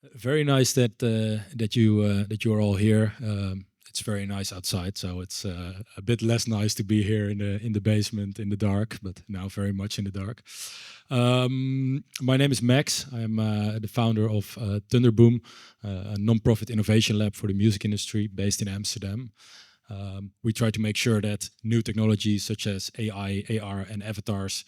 Very nice that you are all here. It's very nice outside, so it's a bit less nice to be here in the basement in the dark, but now very much in the dark. My name is Max. I'm the founder of Thunderboom, a non-profit innovation lab for the music industry based in Amsterdam. We try to make sure that new technologies such as AI, AR, and avatars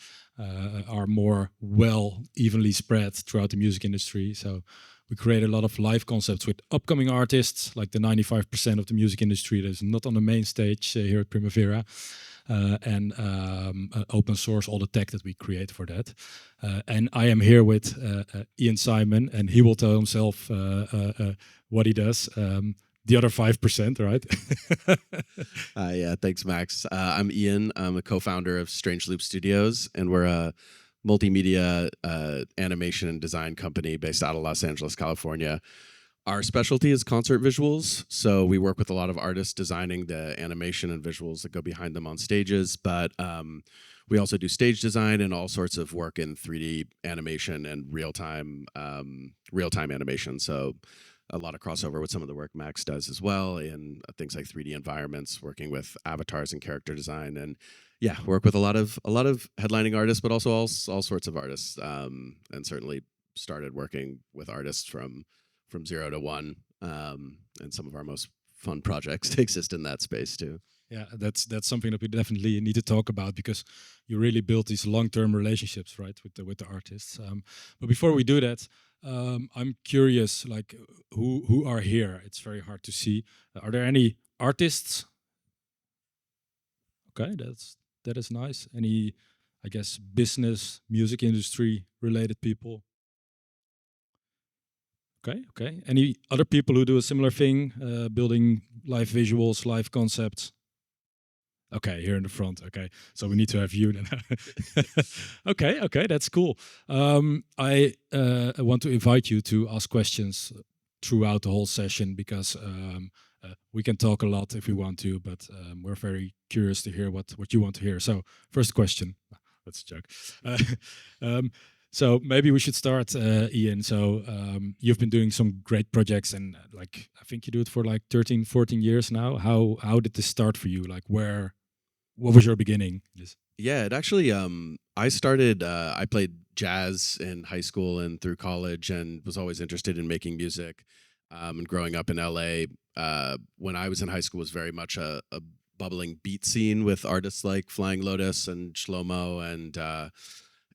are more well evenly spread throughout the music industry. So we create a lot of live concepts with upcoming artists, like the 95% of the music industry that is not on the main stage here at Primavera. And open source all the tech that we create for that. And I am here with Ian Simon, and he will tell himself what he does. The other 5%, right? Yeah, thanks, Max. I'm Ian. I'm a co-founder of Strangeloop Studios, and we're a multimedia animation and design company based out of Los Angeles, California. Our specialty is concert visuals, so we work with a lot of artists designing the animation and visuals that go behind them on stages, but we also do stage design and all sorts of work in 3D animation and real-time animation. So a lot of crossover with some of the work Max does as well in things like 3D environments, working with avatars and character design, and yeah, work with a lot of headlining artists, but also all sorts of artists, and certainly started working with artists from 0 to 1, and some of our most fun projects exist in that space too. Yeah, that's something that we definitely need to talk about because you really build these long-term relationships, right, with the artists. But before we do that, I'm curious, like who are here? It's very hard to see. Are there any artists? Okay, that is nice. Any, I guess, business, music industry related people? Okay, okay. Any other people who do a similar thing, building live visuals, live concepts? Okay, here in the front. Okay, so we need to have you then. Okay, okay, that's cool. I want to invite you to ask questions throughout the whole session because we can talk a lot if we want to, but we're very curious to hear what you want to hear. So, first question. That's a joke. Um, so maybe we should start, Ian. So you've been doing some great projects, and like I think you do it for like 13, 14 years now. How did this start for you? Like what was your beginning? Yeah, it actually I started I played jazz in high school and through college and was always interested in making music. And growing up in LA, when I was in high school was very much a bubbling beat scene with artists like Flying Lotus and Shlomo,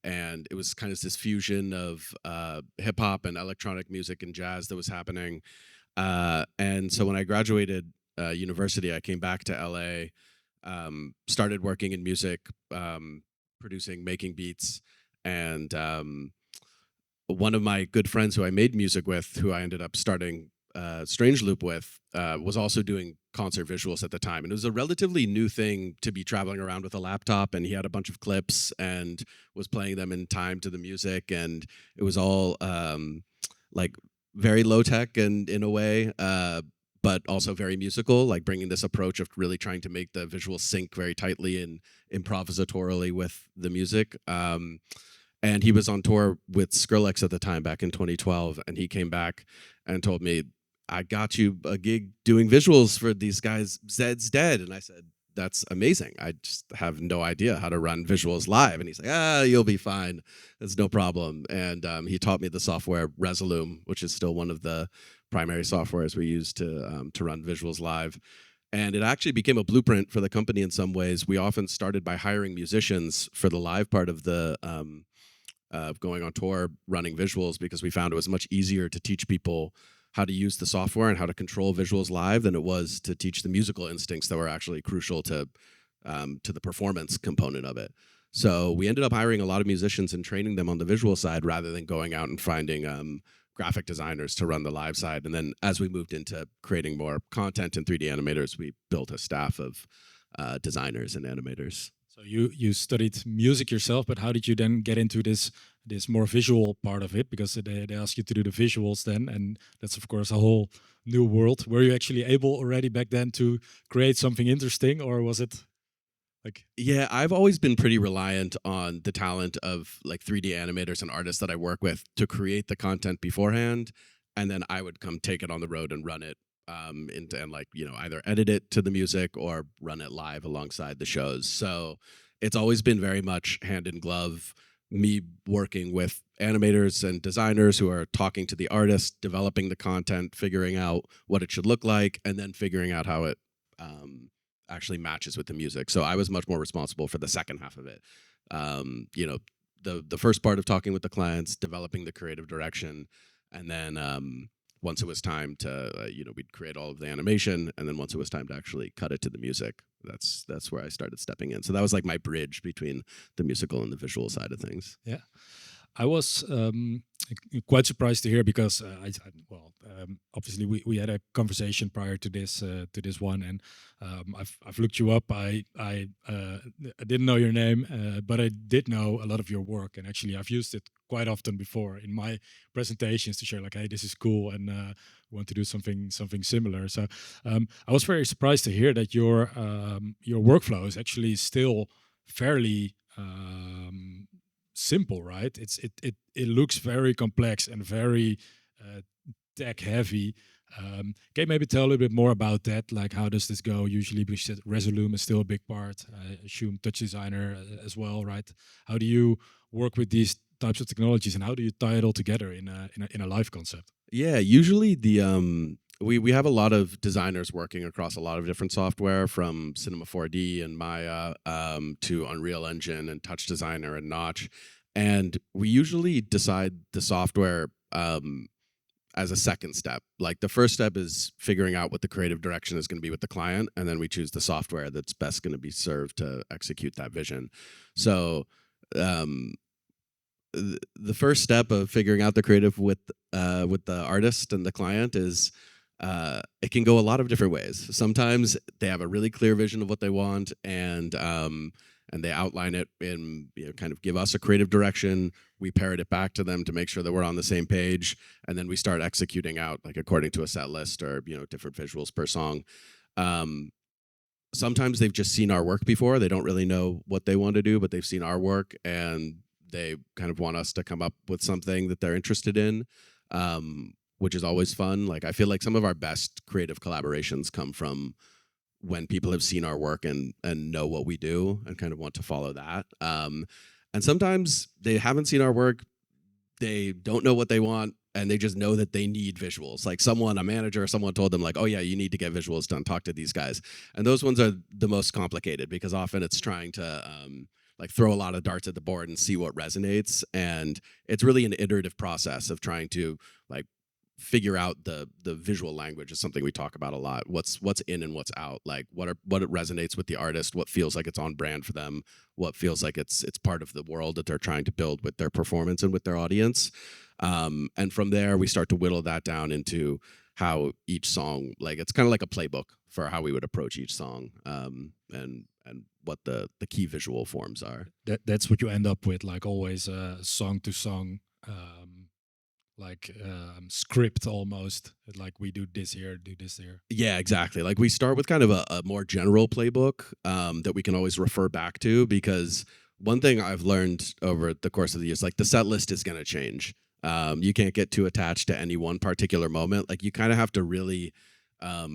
and it was kind of this fusion of hip hop and electronic music and jazz that was happening. And so when I graduated university, I came back to LA, started working in music, producing, making beats, and one of my good friends who I made music with, who I ended up starting Strangeloop with, was also doing concert visuals at the time. And it was a relatively new thing to be traveling around with a laptop, and he had a bunch of clips and was playing them in time to the music. And it was all like very low tech and in a way, but also very musical, like bringing this approach of really trying to make the visuals sync very tightly and improvisatorily with the music. And he was on tour with Skrillex at the time back in 2012, and he came back and told me, I got you a gig doing visuals for these guys, Zed's Dead. And I said, that's amazing. I just have no idea how to run visuals live. And he's like, you'll be fine. That's no problem. And he taught me the software Resolume, which is still one of the primary softwares we use to run visuals live. And it actually became a blueprint for the company in some ways. We often started by hiring musicians for the live part of the going on tour, running visuals, because we found it was much easier to teach people how to use the software and how to control visuals live than it was to teach the musical instincts that were actually crucial to the performance component of it. So we ended up hiring a lot of musicians and training them on the visual side rather than going out and finding graphic designers to run the live side. And then as we moved into creating more content and 3D animators, we built a staff of designers and animators. So you studied music yourself, but how did you then get into this more visual part of it? Because they ask you to do the visuals then, and that's of course a whole new world. Were you actually able already back then to create something interesting, or was it like? Yeah, I've always been pretty reliant on the talent of like 3D animators and artists that I work with to create the content beforehand. and then I would come take it on the road and run it and like either edit it to the music or run it live alongside the shows. So it's always been very much hand in glove, me working with animators and designers who are talking to the artist, developing the content, figuring out what it should look like, and then figuring out how it actually matches with the music. So I was much more responsible for the second half of it. The first part of talking with the clients, developing the creative direction, and then once it was time to we'd create all of the animation, and then once it was time to actually cut it to the music, that's where I started stepping in. So that was like my bridge between the musical and the visual side of things. Yeah, I was quite surprised to hear because obviously we had a conversation prior to this one, and I've looked you up. I didn't know your name, but I did know a lot of your work, and actually I've used it quite often before in my presentations to share like, hey, this is cool, and want to do something similar. So I was very surprised to hear that your workflow is actually still fairly simple, right? It looks very complex and very tech heavy. Can you maybe tell a little bit more about that? Like, how does this go usually? Because you said Resolume is still a big part. I assume Touch Designer as well, right? How do you work with these types of technologies, and how do you tie it all together in a live concept? Yeah, usually we have a lot of designers working across a lot of different software, from Cinema 4D and Maya to Unreal Engine and Touch Designer and Notch. And we usually decide the software as a second step. Like, the first step is figuring out what the creative direction is going to be with the client, and then we choose the software that's best going to be served to execute that vision. So the first step of figuring out the creative with the artist and the client is it can go a lot of different ways. Sometimes they have a really clear vision of what they want, and they outline it in, kind of give us a creative direction. We parrot it back to them to make sure that we're on the same page, and then we start executing out like according to a set list or different visuals per song. Sometimes they've just seen our work before. They don't really know what they want to do, but they've seen our work and they kind of want us to come up with something that they're interested in, which is always fun. Like, I feel like some of our best creative collaborations come from when people have seen our work and know what we do and kind of want to follow that. And sometimes they haven't seen our work, they don't know what they want, and they just know that they need visuals. Like, a manager or someone told them like, oh yeah, you need to get visuals done, talk to these guys. And those ones are the most complicated because often it's trying to like throw a lot of darts at the board and see what resonates. And it's really an iterative process of trying to like figure out the visual language is something we talk about a lot. What's in and what's out. Like, what it resonates with the artist, what feels like it's on brand for them, what feels like it's part of the world that they're trying to build with their performance and with their audience. And from there we start to whittle that down into how each song, like, it's kind of like a playbook for how we would approach each song, and what the key visual forms are. That's what you end up with, like always song to song script almost, like we do this here, do this here. Yeah, exactly. Like, we start with kind of a more general playbook that we can always refer back to, because one thing I've learned over the course of the years, like, the set list is going to change. You can't get too attached to any one particular moment. Like, you kind of have to really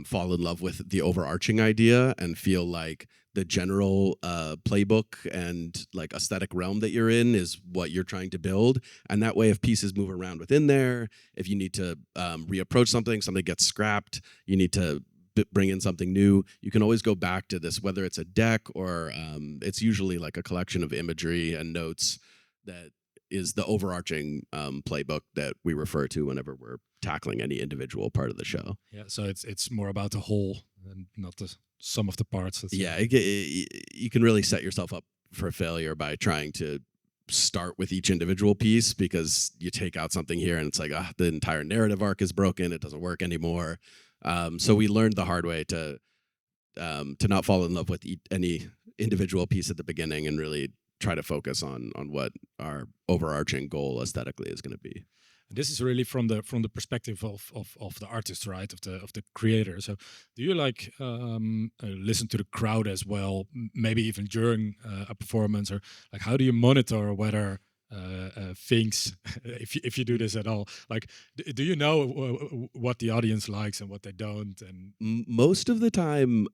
fall in love with the overarching idea and feel like the general playbook and like aesthetic realm that you're in is what you're trying to build. And that way, if pieces move around within there, if you need to reapproach something gets scrapped, you need to bring in something new, you can always go back to this, whether it's a deck or it's usually like a collection of imagery and notes that is the overarching playbook that we refer to whenever we're tackling any individual part of the show. Yeah, so it's more about the whole and not the sum of the parts. Yeah, you can really set yourself up for failure by trying to start with each individual piece, because you take out something here and it's like, the entire narrative arc is broken, it doesn't work anymore. So we learned the hard way to not fall in love with any individual piece at the beginning and really try to focus on what our overarching goal aesthetically is going to be. This is really from the perspective of the artist, right? Of the creator. So, do you like listen to the crowd as well? Maybe even during a performance, or like, how do you monitor whether things if you do this at all? Like, do you know what the audience likes and what they don't? And Most of the time,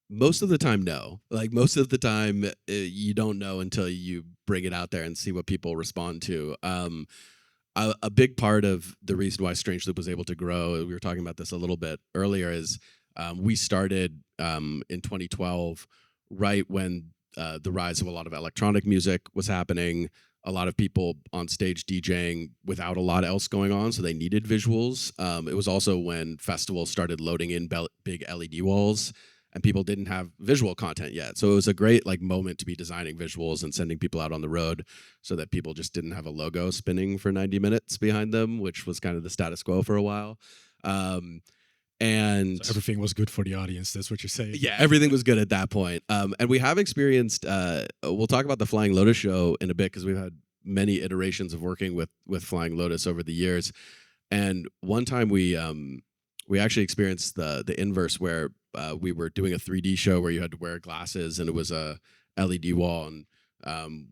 most of the time, no. Like most of the time, you don't know until you bring it out there and see what people respond to. A big part of the reason why Strangeloop was able to grow, we were talking about this a little bit earlier, is we started in 2012, right when the rise of a lot of electronic music was happening. A lot of people on stage DJing without a lot else going on, so they needed visuals. It was also when festivals started loading in big LED walls, and people didn't have visual content yet. So it was a great like moment to be designing visuals and sending people out on the road, so that people just didn't have a logo spinning for 90 minutes behind them, which was kind of the status quo for a while. And so everything was good for the audience. That's what you're saying. Yeah, everything was good at that point. And we have experienced. We'll talk about the Flying Lotus show in a bit, because we've had many iterations of working with Flying Lotus over the years. And one time we actually experienced the inverse, where we were doing a 3D show where you had to wear glasses, and it was a LED wall. And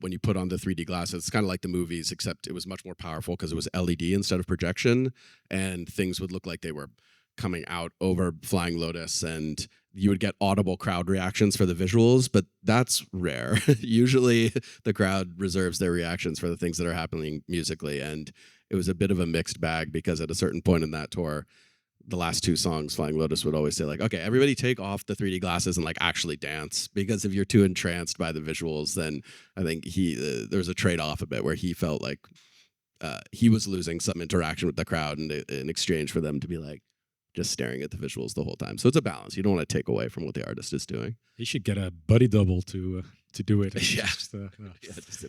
when you put on the 3D glasses, it's kind of like the movies, except it was much more powerful because it was LED instead of projection, and things would look like they were coming out over Flying Lotus, and you would get audible crowd reactions for the visuals, but that's rare. Usually the crowd reserves their reactions for the things that are happening musically, and it was a bit of a mixed bag, because at a certain point in that tour, the last two songs, Flying Lotus would always say like, okay, everybody take off the 3D glasses and like actually dance, because if you're too entranced by the visuals, then I think there's a trade-off a bit where he felt like he was losing some interaction with the crowd in exchange for them to be like, just staring at the visuals the whole time. So it's a balance. You don't want to take away from what the artist is doing. He should get a buddy double to do it.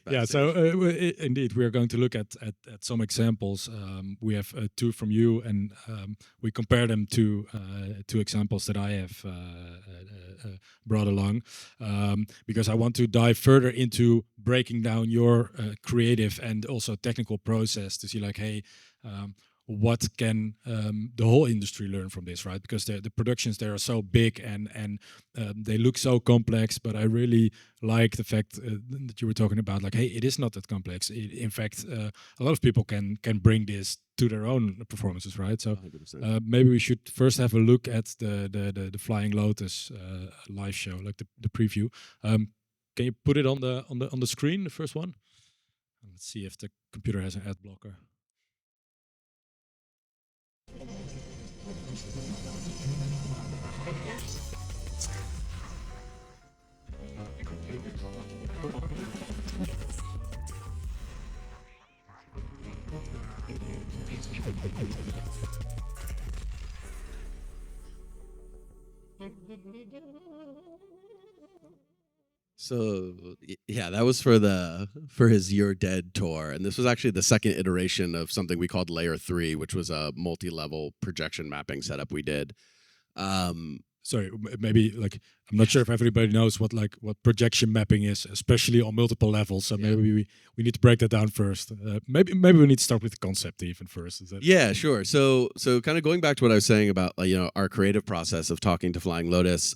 Yeah. So indeed, we are going to look at some examples. We have two from you, and we compare them to two examples that I have brought along, because I want to dive further into breaking down your creative and also technical process to see like, hey, what can the whole industry learn from this, right? Because the productions there are so big and they look so complex, but I really like the fact that you were talking about, like, hey, it is not that complex. In fact, a lot of people can bring this to their own performances, right? So maybe we should first have a look at the Flying Lotus live show, like the preview. Can you put it on the screen, the first one? Let's see if the computer has an ad blocker. So yeah, that was for his You're Dead tour, and this was actually the second iteration of something we called Layer 3, which was a multi-level projection mapping setup we did. Sorry, maybe like I'm not sure if everybody knows what projection mapping is, especially on multiple levels. So maybe we need to break that down first. Maybe we need to start with the concept even first. Is that yeah, sure. So kind of going back to what I was saying about our creative process of talking to Flying Lotus,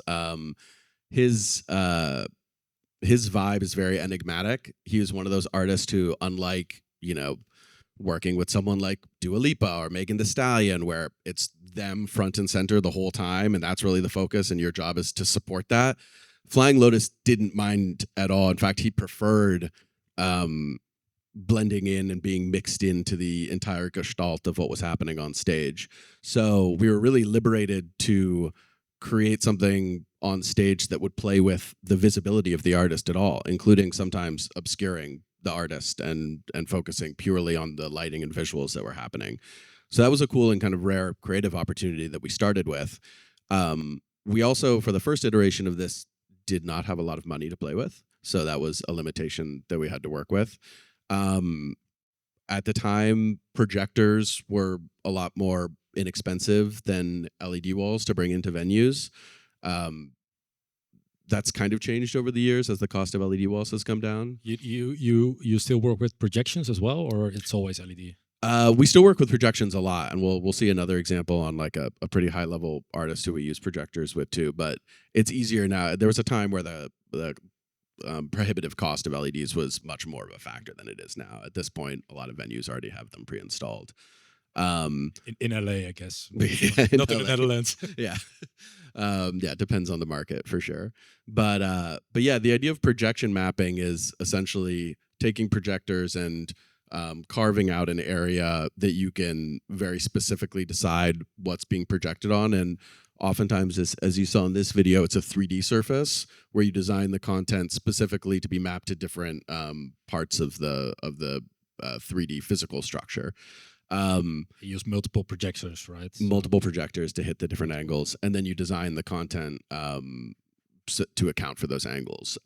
his vibe is very enigmatic. He was one of those artists who, unlike working with someone like Dua Lipa or Megan Thee Stallion, where it's them front and center the whole time, and that's really the focus, and your job is to support that. Flying Lotus didn't mind at all. In fact, he preferred blending in and being mixed into the entire gestalt of what was happening on stage. So we were really liberated to create something on stage that would play with the visibility of the artist at all, including sometimes obscuring the artist and focusing purely on the lighting and visuals that were happening. So that was a cool and kind of rare creative opportunity that we started with. We also, for the first iteration of this, did not have a lot of money to play with. So that was a limitation that we had to work with. At the time, projectors were a lot more inexpensive than LED walls to bring into venues. That's kind of changed over the years as the cost of LED walls has come down. You still work with projections as well, or it's always LED? We still work with projections a lot, and we'll see another example on like a pretty high level artist who we use projectors with too. But it's easier now. There was a time where the prohibitive cost of LEDs was much more of a factor than it is now. At this point, a lot of venues already have them pre-installed. In LA, I guess, Yeah, not in the Netherlands. Yeah. Yeah, it depends on the market for sure. But yeah, the idea of projection mapping is essentially taking projectors and carving out an area that you can very specifically decide what's being projected on. And oftentimes, as you saw in this video, it's a 3D surface where you design the content specifically to be mapped to different parts of the 3D physical structure. You use multiple projectors, right? Multiple projectors to hit the different angles, and then you design the content to account for those angles.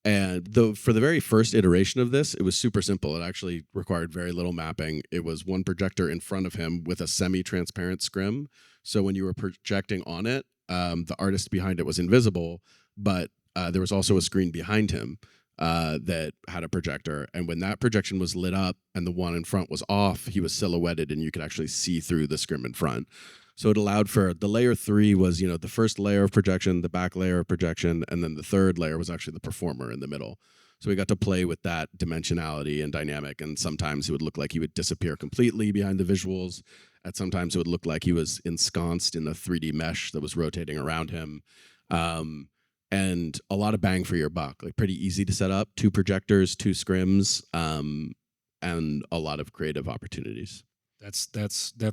And for the very first iteration of this, it was super simple. It actually required very little mapping. It was one projector in front of him with a semi-transparent scrim. So when you were projecting on it, the artist behind it was invisible, but there was also a screen behind him that had a projector. And when that projection was lit up and the one in front was off, he was silhouetted and you could actually see through the scrim in front. So it allowed for the layer 3 was, the first layer of projection, the back layer of projection, and then the third layer was actually the performer in the middle. So we got to play with that dimensionality and dynamic. And sometimes it would look like he would disappear completely behind the visuals. And sometimes it would look like he was ensconced in the 3D mesh that was rotating around him. And a lot of bang for your buck, like pretty easy to set up, 2 projectors, 2 scrims, and a lot of creative opportunities. That's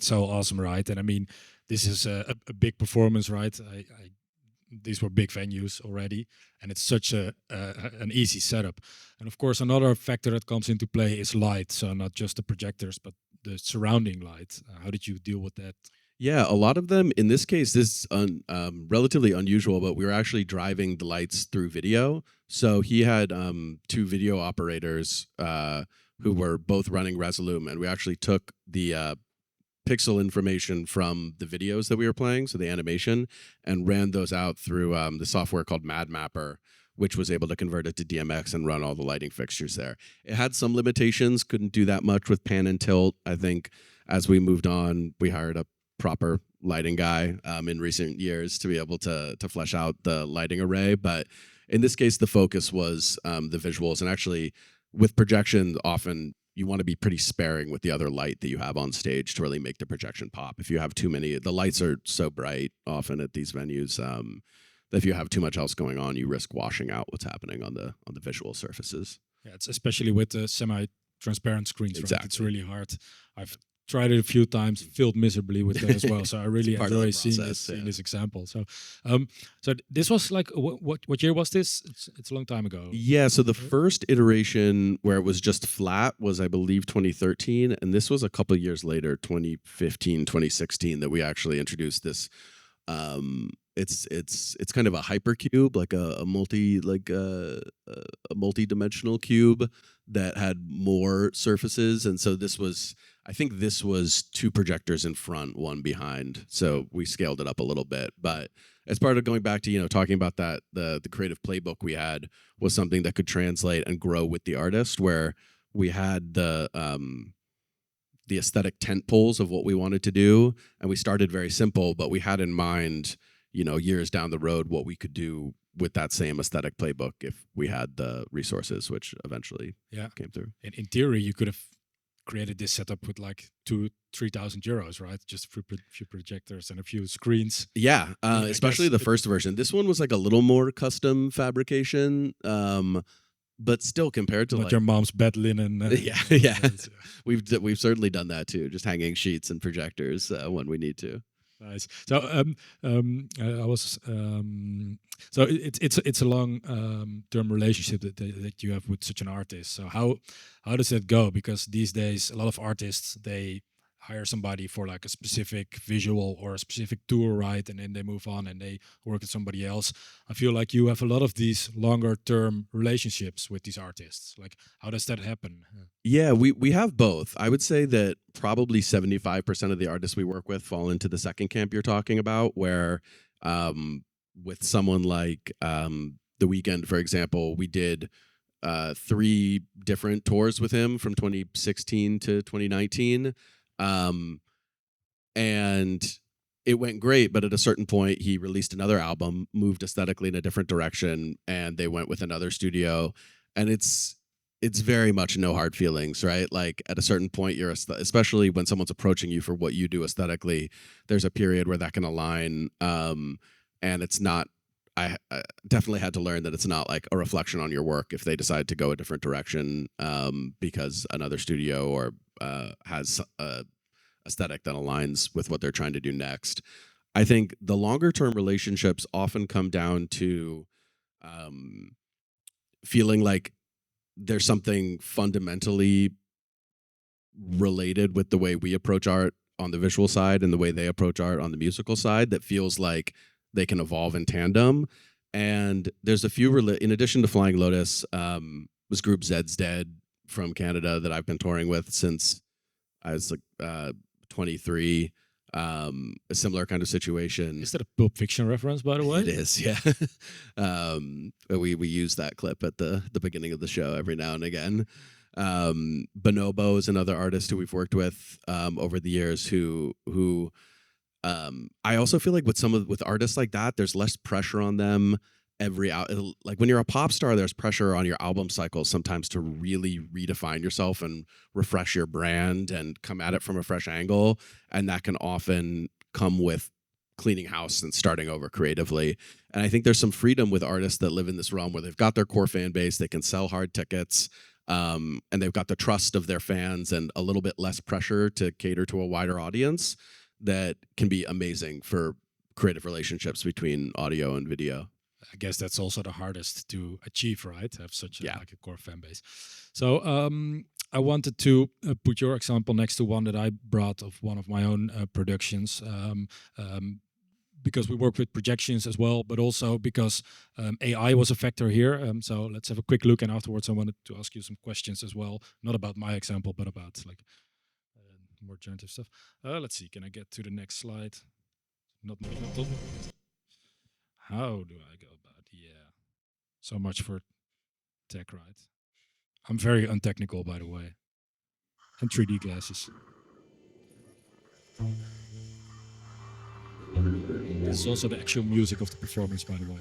so awesome, right? And I mean, this is a big performance, right? These were big venues already, and it's such an easy setup. And of course, another factor that comes into play is light. So not just the projectors, but the surrounding light. How did you deal with that? Yeah, a lot of them, in this case, this is relatively unusual, but we were actually driving the lights through video. So he had 2 video operators who were both running Resolume, and we actually took the pixel information from the videos that we were playing, so the animation, and ran those out through the software called Mad Mapper, which was able to convert it to DMX and run all the lighting fixtures there. It had some limitations, couldn't do that much with pan and tilt. I think as we moved on, we hired a proper lighting guy in recent years to be able to flesh out the lighting array. But in this case, the focus was the visuals. And actually, with projection, often you want to be pretty sparing with the other light that you have on stage to really make the projection pop. If you have too many, the lights are so bright often at these venues that if you have too much else going on, you risk washing out what's happening on the visual surfaces. Yeah, it's especially with the semi-transparent screens. Exactly. Right? It's really hard. I've tried it a few times, failed miserably with that as well. So I really enjoy seeing this example. So, so this was like what year was this? It's a long time ago. Yeah. So the first iteration where it was just flat was, I believe, 2013, and this was a couple of years later, 2015, 2016, that we actually introduced this. It's kind of a hypercube, like a multi-dimensional cube that had more surfaces, and so I think this was 2 projectors in front, 1 behind. So we scaled it up a little bit, but as part of going back to talking about that, the creative playbook we had was something that could translate and grow with the artist, where we had the aesthetic tent poles of what we wanted to do, and we started very simple, but we had in mind, years down the road, what we could do with that same aesthetic playbook if we had the resources, which eventually came through. In theory, you could have created this setup with like 2,000-3,000 euros, right? Just for a few projectors and a few screens. Yeah, especially the first version. This one was like a little more custom fabrication, but still compared to your mom's bed linen. Yeah. We've certainly done that too, just hanging sheets and projectors when we need to. Nice. So I was so it's a long term relationship that you have with such an artist. So how does that go? Because these days a lot of artists, they hire somebody for like a specific visual or a specific tour, right? And then they move on and they work with somebody else. I feel like you have a lot of these longer term relationships with these artists. Like, how does that happen? Yeah, we have both. I would say that probably 75% of the artists we work with fall into the second camp you're talking about, where with someone like The Weeknd, for example, we did 3 different tours with him from 2016 to 2019. And it went great, but at a certain point he released another album, moved aesthetically in a different direction, and they went with another studio. And it's very much no hard feelings, right? Like at a certain point, especially when someone's approaching you for what you do aesthetically, there's a period where that can align, and it's not. I definitely had to learn that it's not like a reflection on your work if they decide to go a different direction, because another studio or has a aesthetic that aligns with what they're trying to do next. I think the longer term relationships often come down to feeling like there's something fundamentally related with the way we approach art on the visual side and the way they approach art on the musical side that feels like they can evolve in tandem. And there's a few, in addition to Flying Lotus, was group Zed's Dead from Canada that I've been touring with since I was like 23. A similar kind of situation. Is that a Pulp Fiction reference, by the way? It is, yeah. We use that clip at the beginning of the show every now and again. Bonobo is another artist who we've worked with over the years who I also feel like with artists like that, there's less pressure on them like when you're a pop star, there's pressure on your album cycles sometimes to really redefine yourself and refresh your brand and come at it from a fresh angle. And that can often come with cleaning house and starting over creatively. And I think there's some freedom with artists that live in this realm where they've got their core fan base, they can sell hard tickets, and they've got the trust of their fans and a little bit less pressure to cater to a wider audience that can be amazing for creative relationships between audio and video. I guess that's also the hardest to achieve, right? Have such like a core fan base. So I wanted to put your example next to one that I brought of one of my own productions, because we work with projections as well, but also because AI was a factor here. So let's have a quick look, and afterwards I wanted to ask you some questions as well, not about my example, but about like more generative stuff. Let's see, can I get to the next slide? Not. How do I go about? Yeah, so much for tech, right? I'm very untechnical, by the way, and 3D glasses. This is also the actual music of the performance, by the way.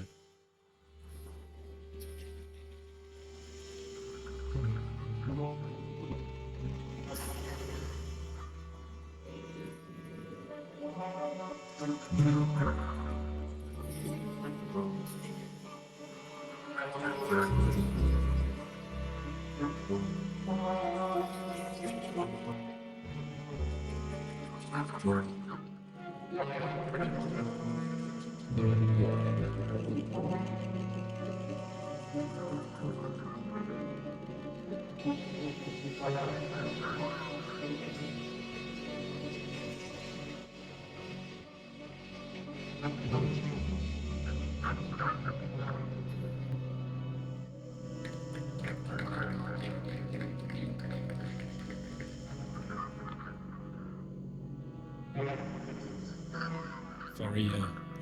Very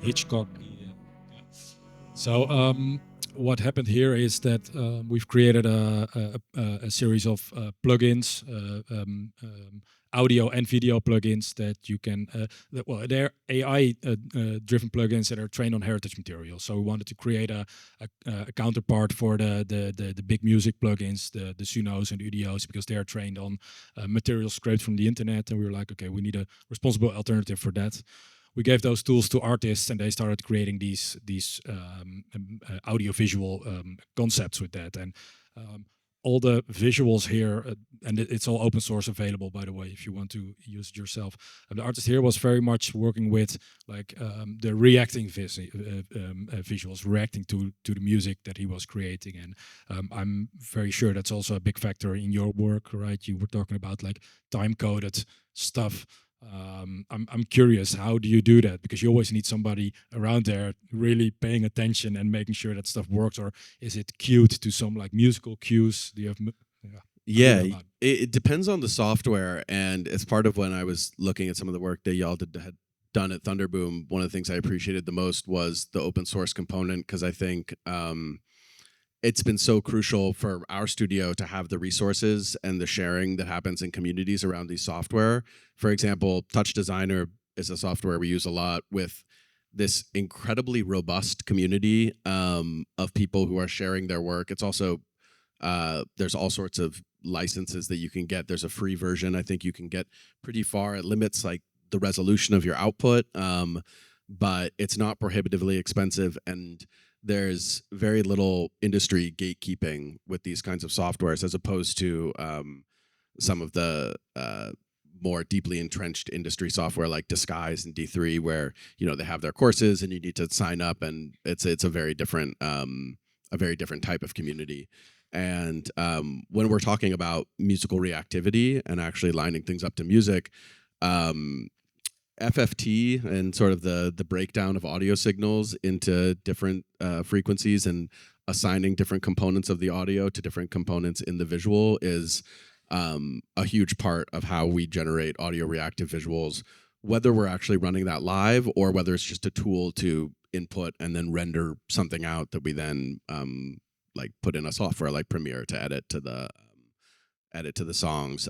Hitchcock. Yeah. So what happened here is that we've created a series of plugins, audio and video plugins that you can. They're AI-driven plugins that are trained on heritage material. So we wanted to create a counterpart for the big music plugins, the Sunos and Udios, because they are trained on material scraped from the internet. And we were like, okay, we need a responsible alternative for that. We gave those tools to artists, and they started creating these audio-visual concepts with that. And all the visuals here, and it's all open source available, by the way, if you want to use it yourself. The artist here was very much working with like the reacting visuals, reacting to the music that he was creating. And I'm very sure that's also a big factor in your work, right? You were talking about like time-coded stuff. I'm curious, how do you do that? Because you always need somebody around there really paying attention and making sure that stuff works. Or is it cued to some like musical cues? Do you have? Yeah, it depends on the software, and as part of when I was looking at some of the work that y'all had done at Thunderboom, one of the things I appreciated the most was the open source component, because I think it's been so crucial for our studio to have the resources and the sharing that happens in communities around these software. For example, Touch Designer is a software we use a lot with this incredibly robust community of people who are sharing their work. It's also there's all sorts of licenses that you can get. There's a free version. I think you can get pretty far. It limits like the resolution of your output, but it's not prohibitively expensive, and there's very little industry gatekeeping with these kinds of softwares as opposed to some of the more deeply entrenched industry software like Disguise and D3, where they have their courses and you need to sign up, and it's a very different type of community. And when we're talking about musical reactivity and actually lining things up to music, FFT and sort of the breakdown of audio signals into different frequencies and assigning different components of the audio to different components in the visual is a huge part of how we generate audio reactive visuals, whether we're actually running that live or whether it's just a tool to input and then render something out that we then like put in a software like Premiere to edit to the songs.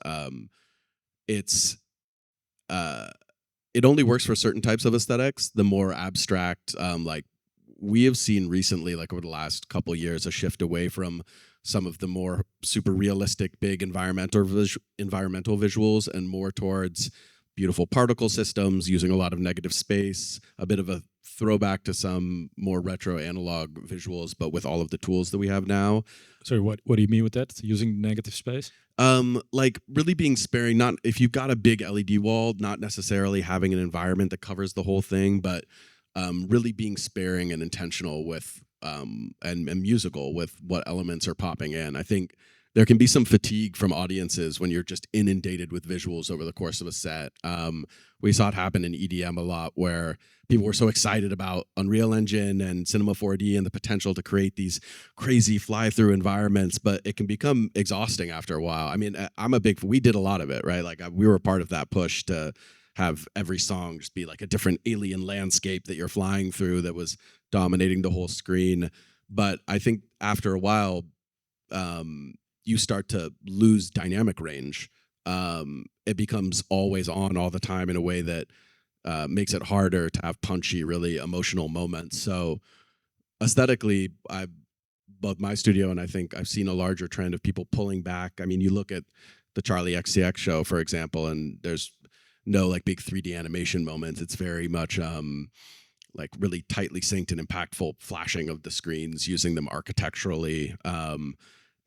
It only works for certain types of aesthetics. The more abstract, like we have seen recently, like over the last couple of years, a shift away from some of the more super realistic, big environmental visuals and more towards beautiful particle systems using a lot of negative space, a bit of a throwback to some more retro analog visuals, but with all of the tools that we have now. Sorry, what do you mean with that? Using negative space? Like really being sparing, not if you've got a big LED wall, not necessarily having an environment that covers the whole thing, but really being sparing and intentional with and musical with what elements are popping in. I think there can be some fatigue from audiences when you're just inundated with visuals over the course of a set. We saw it happen in EDM a lot, where people were so excited about Unreal Engine and Cinema 4D and the potential to create these crazy fly-through environments, but it can become exhausting after a while. I mean, we did a lot of it, right? Like we were part of that push to have every song just be like a different alien landscape that you're flying through that was dominating the whole screen. But I think after a while, you start to lose dynamic range. It becomes always on all the time in a way that makes it harder to have punchy, really emotional moments. So aesthetically, both my studio and I think I've seen a larger trend of people pulling back. I mean, you look at the Charlie XCX show, for example, and there's no like big 3D animation moments. It's very much like really tightly synced and impactful flashing of the screens, using them architecturally.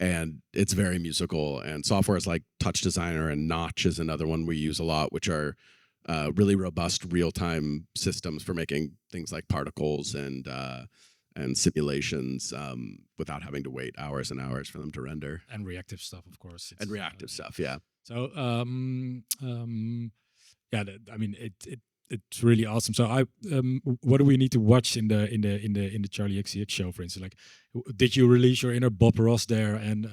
And it's very musical. And softwares like Touch Designer and Notch is another one we use a lot, which are really robust real-time systems for making things like particles and simulations without having to wait hours and hours for them to render. And reactive stuff, of course. And reactive stuff, yeah. So, yeah, I mean, it's really awesome. So, what do we need to watch in the Charlie XCX show, for instance? Like, did you release your inner Bob Ross there, and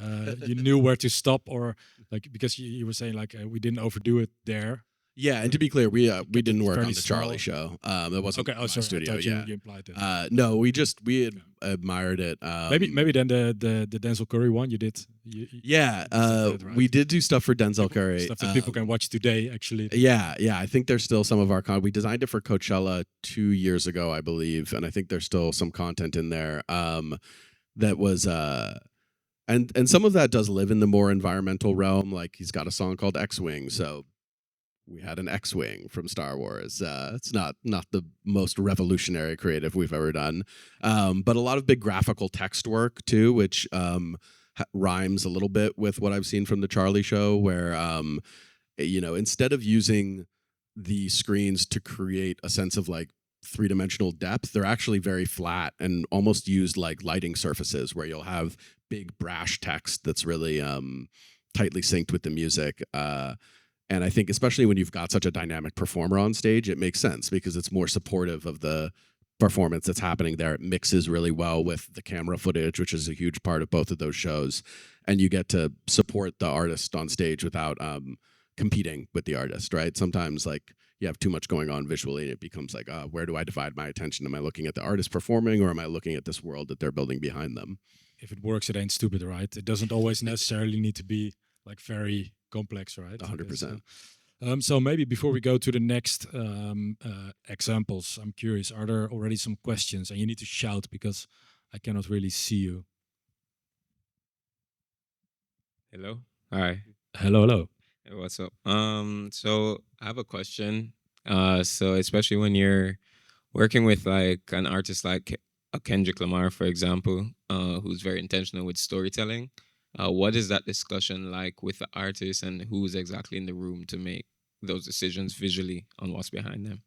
you knew where to stop, or like because you were saying like we didn't overdo it there? Yeah, and to be clear, we didn't work on the small. Charlie show. It wasn't okay. Oh, sorry, studio. Yeah, you implied that. No, we had admired it. Maybe then the Denzel Curry one you did. We did do stuff for Denzel Curry. Stuff that people can watch today, actually. Yeah. I think there's still some of our content. We designed it for Coachella 2 years ago, I believe, and I think there's still some content in there that was. And some of that does live in the more environmental realm. Like he's got a song called X-Wing, so. We had an X-Wing from Star Wars. It's not the most revolutionary creative we've ever done, but a lot of big graphical text work too, which rhymes a little bit with what I've seen from the Charlie show, where instead of using the screens to create a sense of like three-dimensional depth, they're actually very flat and almost used like lighting surfaces, where you'll have big brash text that's really tightly synced with the music. And I think especially when you've got such a dynamic performer on stage, it makes sense because it's more supportive of the performance that's happening there. It mixes really well with the camera footage, which is a huge part of both of those shows. And you get to support the artist on stage without competing with the artist, right? Sometimes like you have too much going on visually and it becomes like, where do I divide my attention? Am I looking at the artist performing, or am I looking at this world that they're building behind them? If it works, it ain't stupid, right? It doesn't always necessarily need to be like very complex, right? 100%. So maybe before we go to the next examples, I'm curious, are there already some questions? And you need to shout because I cannot really see you. Hello. Hi. Hello, hello. Hey, what's up? So I have a question. So especially when you're working with like an artist like a Kendrick Lamar, for example, who's very intentional with storytelling, what is that discussion like with the artist, and who's exactly in the room to make those decisions visually on what's behind them?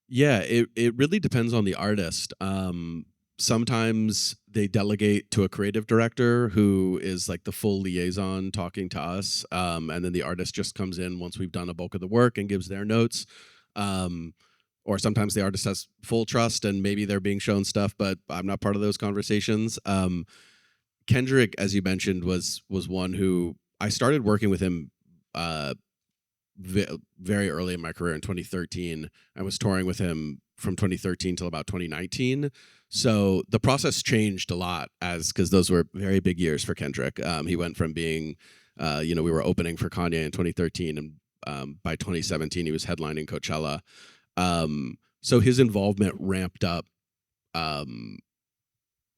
Yeah, it really depends on the artist. Sometimes they delegate to a creative director who is like the full liaison talking to us, and then the artist just comes in once we've done a bulk of the work and gives their notes. Um, or sometimes the artist has full trust and maybe they're being shown stuff, but I'm not part of those conversations. Kendrick, as you mentioned, was one who I started working with him uh, very early in my career in 2013. I was touring with him from 2013 till about 2019. So the process changed a lot because those were very big years for Kendrick. He went from being, we were opening for Kanye in 2013, and by 2017 he was headlining Coachella. So his involvement ramped up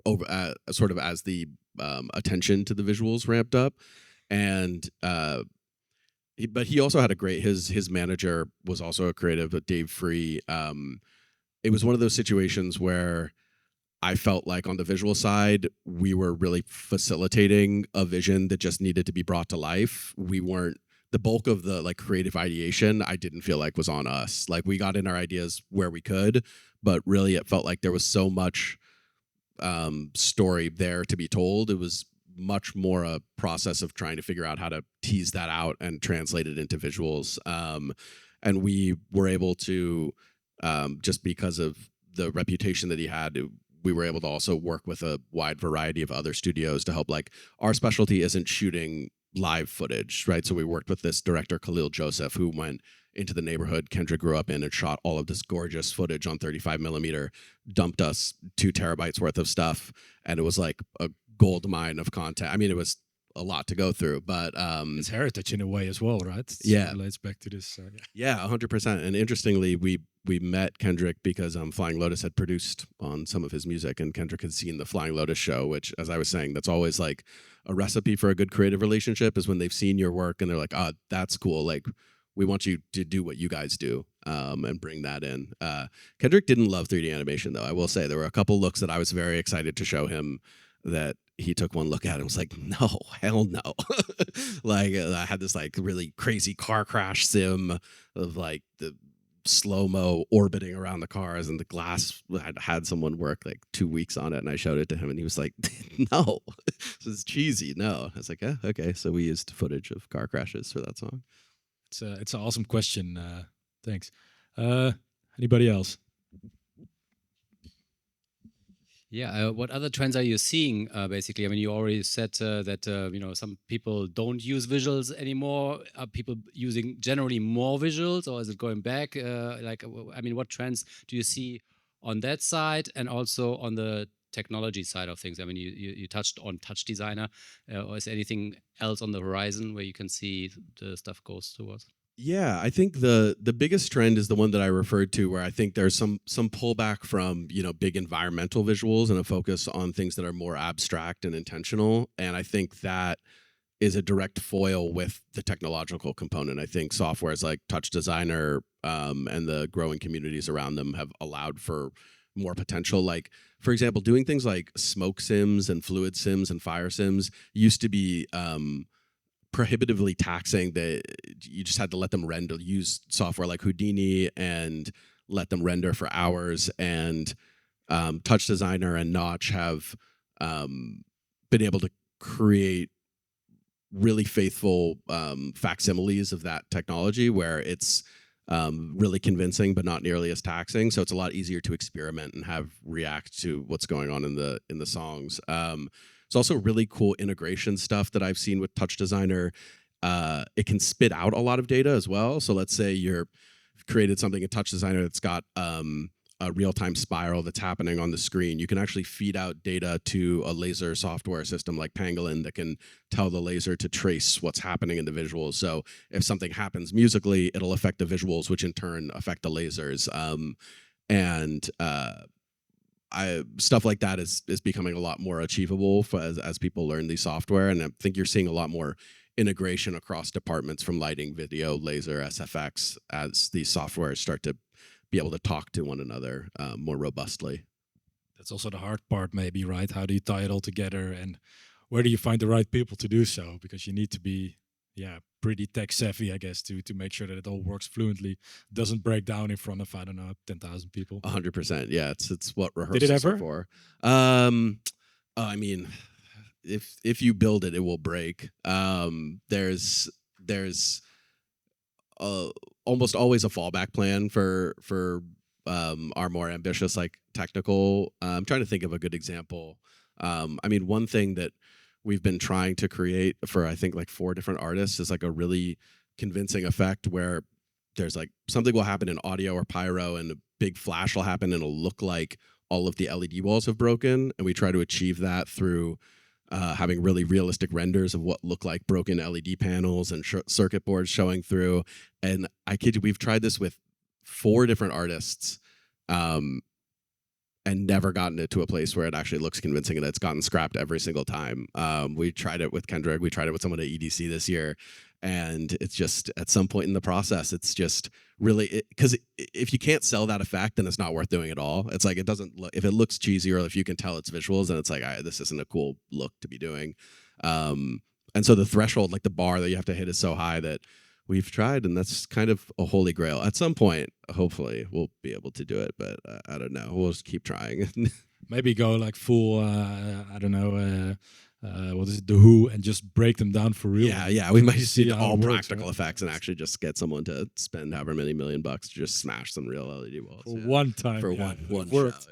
over sort of as the attention to the visuals ramped up, and but he also had a great his manager was also a creative, Dave Free. It was one of those situations where I felt like on the visual side we were really facilitating a vision that just needed to be brought to life. We weren't the bulk of the like creative ideation. I didn't feel like was on us. Like we got in our ideas where we could, but really it felt like there was so much story there to be told. It was much more a process of trying to figure out how to tease that out and translate it into visuals. And we were able to, just because of the reputation that he had, we were able to also work with a wide variety of other studios to help. Like our specialty isn't shooting live footage, right? So we worked with this director, Khalil Joseph, who went into the neighborhood Kendrick grew up in and shot all of this gorgeous footage on 35 millimeter, dumped us 2 terabytes worth of stuff. And it was like a gold mine of content. I mean, it was a lot to go through, but it's heritage in a way as well, right? Yeah, it relates back to this. Yeah, 100%. And interestingly, we met Kendrick because Flying Lotus had produced on some of his music, and Kendrick had seen the Flying Lotus show, which, as I was saying, that's always like a recipe for a good creative relationship is when they've seen your work and they're like, oh, that's cool. Like, we want you to do what you guys do, and bring that in. Kendrick didn't love 3D animation, though. I will say there were a couple looks that I was very excited to show him that he took one look at and was like, no, hell no. Like I had this like really crazy car crash sim of like the slow-mo orbiting around the cars, and the glass had someone work like 2 weeks on it, and I showed it to him and he was like, no, this is cheesy. No. I was like, yeah, okay. So we used footage of car crashes for that song. It's an awesome question. Thanks. Anybody else? Yeah. What other trends are you seeing? Basically, I mean, you already said that some people don't use visuals anymore. Are people using generally more visuals, or is it going back? I mean, what trends do you see on that side, and also on the technology side of things? I mean, you touched on Touch Designer, or is anything else on the horizon where you can see the stuff goes towards? Yeah, I think the biggest trend is the one that I referred to, where I think there's some pullback from big environmental visuals and a focus on things that are more abstract and intentional. And I think that is a direct foil with the technological component. I think softwares like Touch Designer and the growing communities around them have allowed for more potential. Like, for example, doing things like smoke sims and fluid sims and fire sims used to be prohibitively taxing. That you just had to let them render, use software like Houdini and let them render for hours. And Touch Designer and Notch have been able to create really faithful facsimiles of that technology, where it's really convincing but not nearly as taxing. So it's a lot easier to experiment and have react to what's going on in the songs. It's also really cool integration stuff that I've seen with Touch Designer. It can spit out a lot of data as well. So let's say you're created something in Touch Designer that's got a real-time spiral that's happening on the screen. You can actually feed out data to a laser software system like Pangolin that can tell the laser to trace what's happening in the visuals. So if something happens musically, it'll affect the visuals, which in turn affect the lasers. Stuff like that is becoming a lot more achievable as people learn the software. And I think you're seeing a lot more integration across departments from lighting, video, laser, SFX as these softwares start to be able to talk to one another more robustly. That's also the hard part, maybe, right? How do you tie it all together, and where do you find the right people to do so? Because you need to be, pretty tech savvy, I guess, to make sure that it all works fluently, doesn't break down in front of 10,000 people. 100%. Yeah, it's what rehearsals Did it ever? are for. I mean, if you build it, it will break. There's almost always a fallback plan for our more ambitious, like, technical. I'm trying to think of a good example. I mean, one thing that we've been trying to create for, I think, like 4 different artists is like a really convincing effect where there's like something will happen in audio or pyro and a big flash will happen and it'll look like all of the LED walls have broken. And we try to achieve that through having really realistic renders of what look like broken LED panels and circuit boards showing through. And I kid you, we've tried this with 4 different artists and never gotten it to a place where it actually looks convincing, and it's gotten scrapped every single time. We tried it with Kendrick. We tried it with someone at EDC this year. And it's just, at some point in the process, it's just really, because if you can't sell that effect, then it's not worth doing at all. It's like, it doesn't look, if it looks cheesy or if you can tell it's visuals, then it's like, this isn't a cool look to be doing. And so the threshold, like the bar that you have to hit, is so high that we've tried, and that's kind of a holy grail. At some point, hopefully, we'll be able to do it, but I don't know. We'll just keep trying. Maybe go like full, I don't know, what is it, The Who, and just break them down for real. Yeah, we might just See see how all it works, practical effects and actually just get someone to spend however many $1 million to just smash some real LED walls. For one time. For yeah, one it show, worked.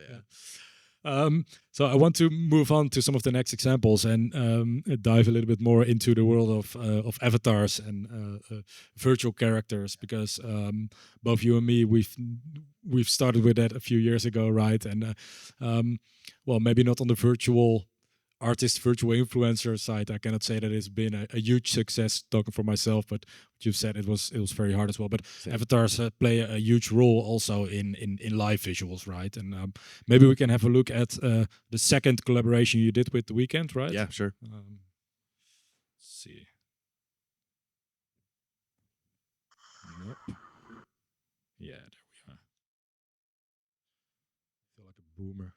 So I want to move on to some of the next examples and dive a little bit more into the world of avatars and virtual characters, because both you and me, we've started with that a few years ago, right? And well, maybe not on the virtual artist, virtual influencer side. I cannot say that it's been a huge success, talking for myself, but what you've said, it was very hard as well. But avatars play a huge role also in live visuals, right? And maybe we can have a look at the second collaboration you did with The Weeknd, right? Yeah, sure. Let's see. Nope. Yeah, there we are. I feel like a boomer.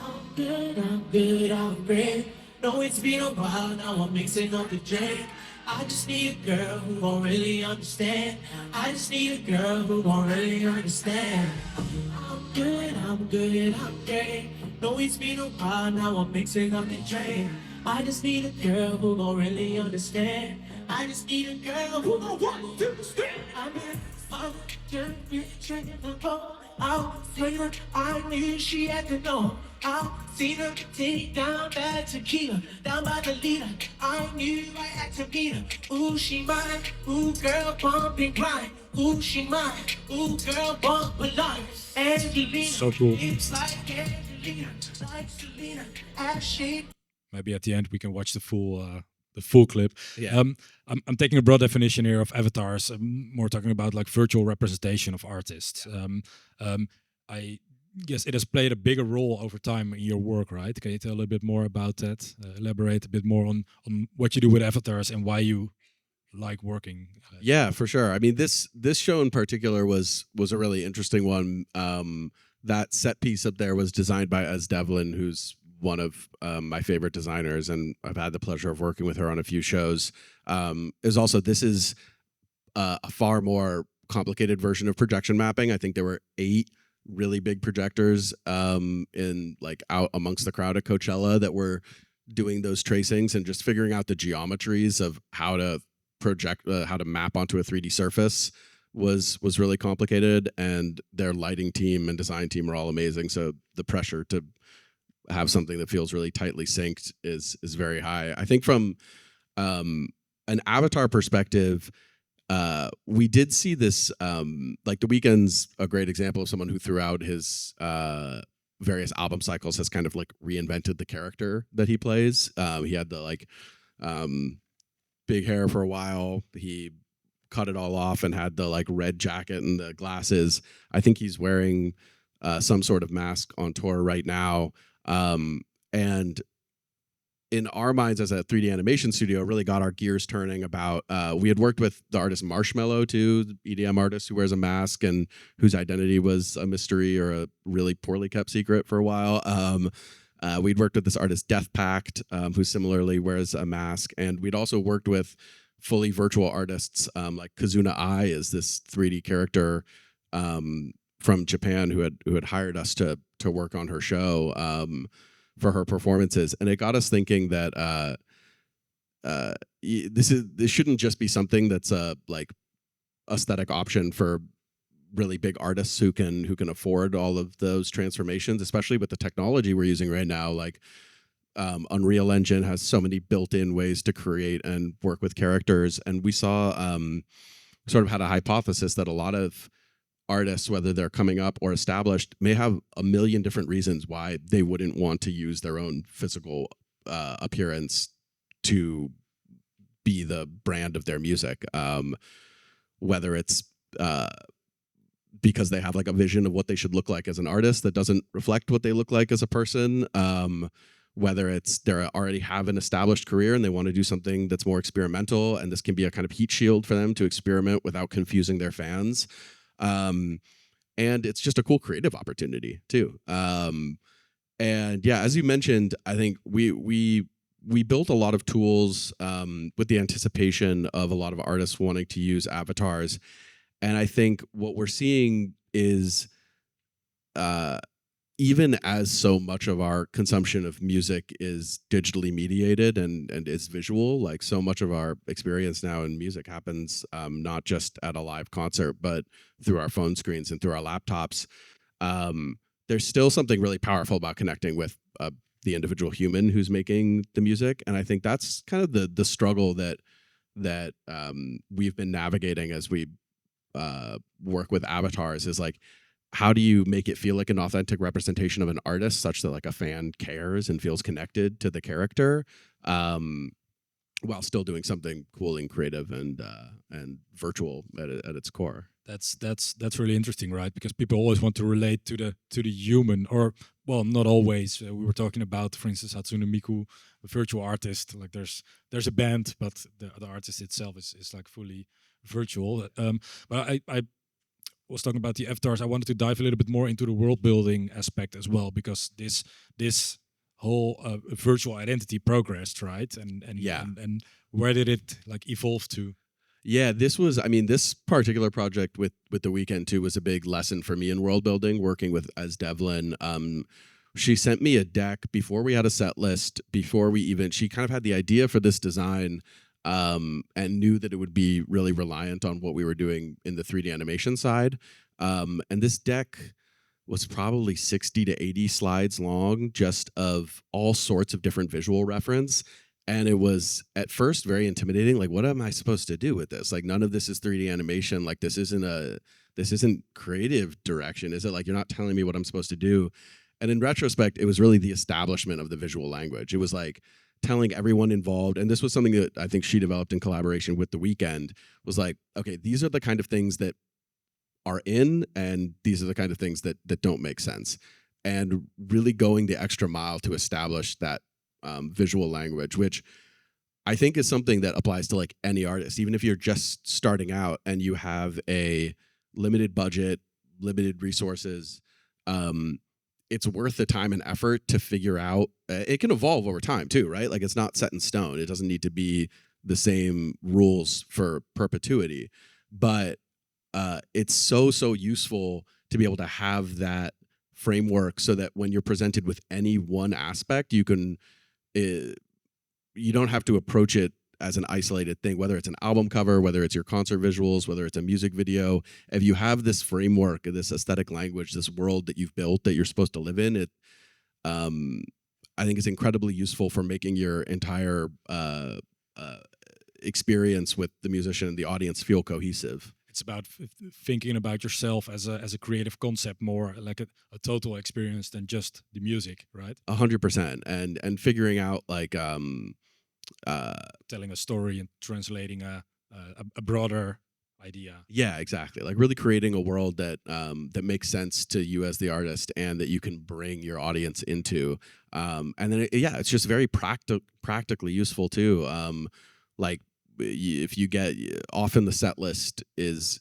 I'm good, I'm great. No, it's been a while now, I'm mixing up the drink. I just need a girl who won't really understand. I just need a girl who won't really understand. I'm good, I'm great. No, it's been a while now, I'm mixing up the drink. I just need a girl who won't really understand. I just need a girl who won't want to understand. I'm just drinking the ball. I knew she had to know. I seen her take down that tequila, down by the leader. I knew I had to beat her. Ooh, she mine. Ooh, girl, bump and grind. Ooh, she mine. Ooh, girl, bump a lot. Angelina, so cool. It's like Angelina, like Selena, as she. Maybe at the end we can watch the full clip. Yeah. I'm taking a broad definition here of avatars. I'm more talking about like virtual representation of artists. I guess it has played a bigger role over time in your work, right? Can you tell a little bit more about that? Elaborate a bit more on what you do with avatars and why you like working. Yeah, for sure. I mean, this show in particular was a really interesting one. That set piece up there was designed by Ez Devlin, who's one of my favorite designers, and I've had the pleasure of working with her on a few shows. This is a far more complicated version of projection mapping. I think there were 8 really big projectors in like out amongst the crowd at Coachella that were doing those tracings and just figuring out the geometries of how to project, how to map onto a 3D surface was really complicated. And their lighting team and design team are all amazing. So the pressure to have something that feels really tightly synced is very high. I think from an Avatar perspective, we did see this, like The Weeknd's a great example of someone who throughout his various album cycles has kind of like reinvented the character that he plays. He had the like big hair for a while. He cut it all off and had the like red jacket and the glasses. I think he's wearing some sort of mask on tour right now. And in our minds as a 3D animation studio, really got our gears turning about, we had worked with the artist Marshmello too, the EDM artist who wears a mask and whose identity was a mystery or a really poorly kept secret for a while. We'd worked with this artist Death Pact, who similarly wears a mask. And we'd also worked with fully virtual artists, like Kazuna Ai is this 3D character from Japan who had hired us to work on her show for her performances. And it got us thinking that this shouldn't just be something that's a like aesthetic option for really big artists who can afford all of those transformations, especially with the technology we're using right now. Like Unreal Engine has so many built-in ways to create and work with characters. And we saw sort of had a hypothesis that a lot of artists, whether they're coming up or established, may have a million different reasons why they wouldn't want to use their own physical appearance to be the brand of their music. Whether it's because they have like a vision of what they should look like as an artist that doesn't reflect what they look like as a person, whether it's they already have an established career and they want to do something that's more experimental, and this can be a kind of heat shield for them to experiment without confusing their fans. And it's just a cool creative opportunity too. And yeah, as you mentioned, I think we built a lot of tools with the anticipation of a lot of artists wanting to use avatars. And I think what we're seeing is even as so much of our consumption of music is digitally mediated and is visual, like so much of our experience now in music happens not just at a live concert, but through our phone screens and through our laptops. There's still something really powerful about connecting with the individual human who's making the music. And I think that's kind of the struggle that we've been navigating as we work with avatars, is like, how do you make it feel like an authentic representation of an artist such that like a fan cares and feels connected to the character, while still doing something cool and creative and virtual at its core? That's really interesting, right? Because people always want to relate to the human, or well, not always. We were talking about, for instance, Hatsune Miku, a virtual artist. Like there's a band, but the artist itself is like fully virtual. But I was talking about the avatars. I wanted to dive a little bit more into the world building aspect as well, because this whole virtual identity progressed, right? And where did it like evolve to? Yeah, this particular project with The Weeknd too was a big lesson for me in world building, working with as Devlin. She sent me a deck before we had a set list, she kind of had the idea for this design, and knew that it would be really reliant on what we were doing in the 3D animation side. And this deck was probably 60 to 80 slides long, just of all sorts of different visual reference. And it was at first very intimidating. Like, what am I supposed to do with this? Like, none of this is 3D animation. Like, this isn't creative direction. Is it? Like, you're not telling me what I'm supposed to do. And in retrospect, it was really the establishment of the visual language. It was like telling everyone involved, and this was something that I think she developed in collaboration with The Weeknd, was like, okay, these are the kind of things that are in, and these are the kind of things that don't make sense. And really going the extra mile to establish that visual language, which I think is something that applies to like any artist, even if you're just starting out and you have a limited budget, limited resources. It's worth the time and effort to figure out. It can evolve over time too, right? Like, it's not set in stone. It doesn't need to be the same rules for perpetuity, but it's so useful to be able to have that framework so that when you're presented with any one aspect, you don't have to approach it as an isolated thing, whether it's an album cover, whether it's your concert visuals, whether it's a music video. If you have this framework, this aesthetic language, this world that you've built that you're supposed to live in, I think is incredibly useful for making your entire experience with the musician and the audience feel cohesive. It's about thinking about yourself as a creative concept, more like a total experience than just the music, right? 100%, and figuring out like telling a story and translating a broader idea. Yeah, exactly. Like really creating a world that that makes sense to you as the artist and that you can bring your audience into. And then it's just very practically useful too. Like if you get, often the set list is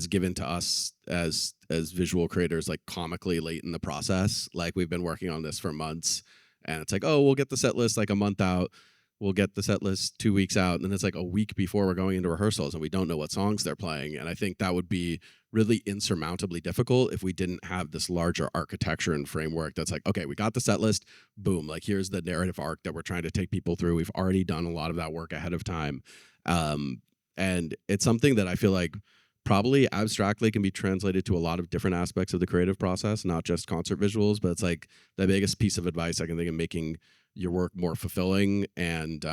given to us as visual creators like comically late in the process. Like we've been working on this for months, and it's like, oh, we'll get the set list like a month out. We'll get the set list 2 weeks out, and then it's like a week before we're going into rehearsals, and we don't know what songs they're playing. And I think that would be really insurmountably difficult if we didn't have this larger architecture and framework that's like, okay, we got the set list, boom, like here's the narrative arc that we're trying to take people through. We've already done a lot of that work ahead of time. And it's something that I feel like probably abstractly can be translated to a lot of different aspects of the creative process, not just concert visuals, but it's like the biggest piece of advice I can think of making your work more fulfilling and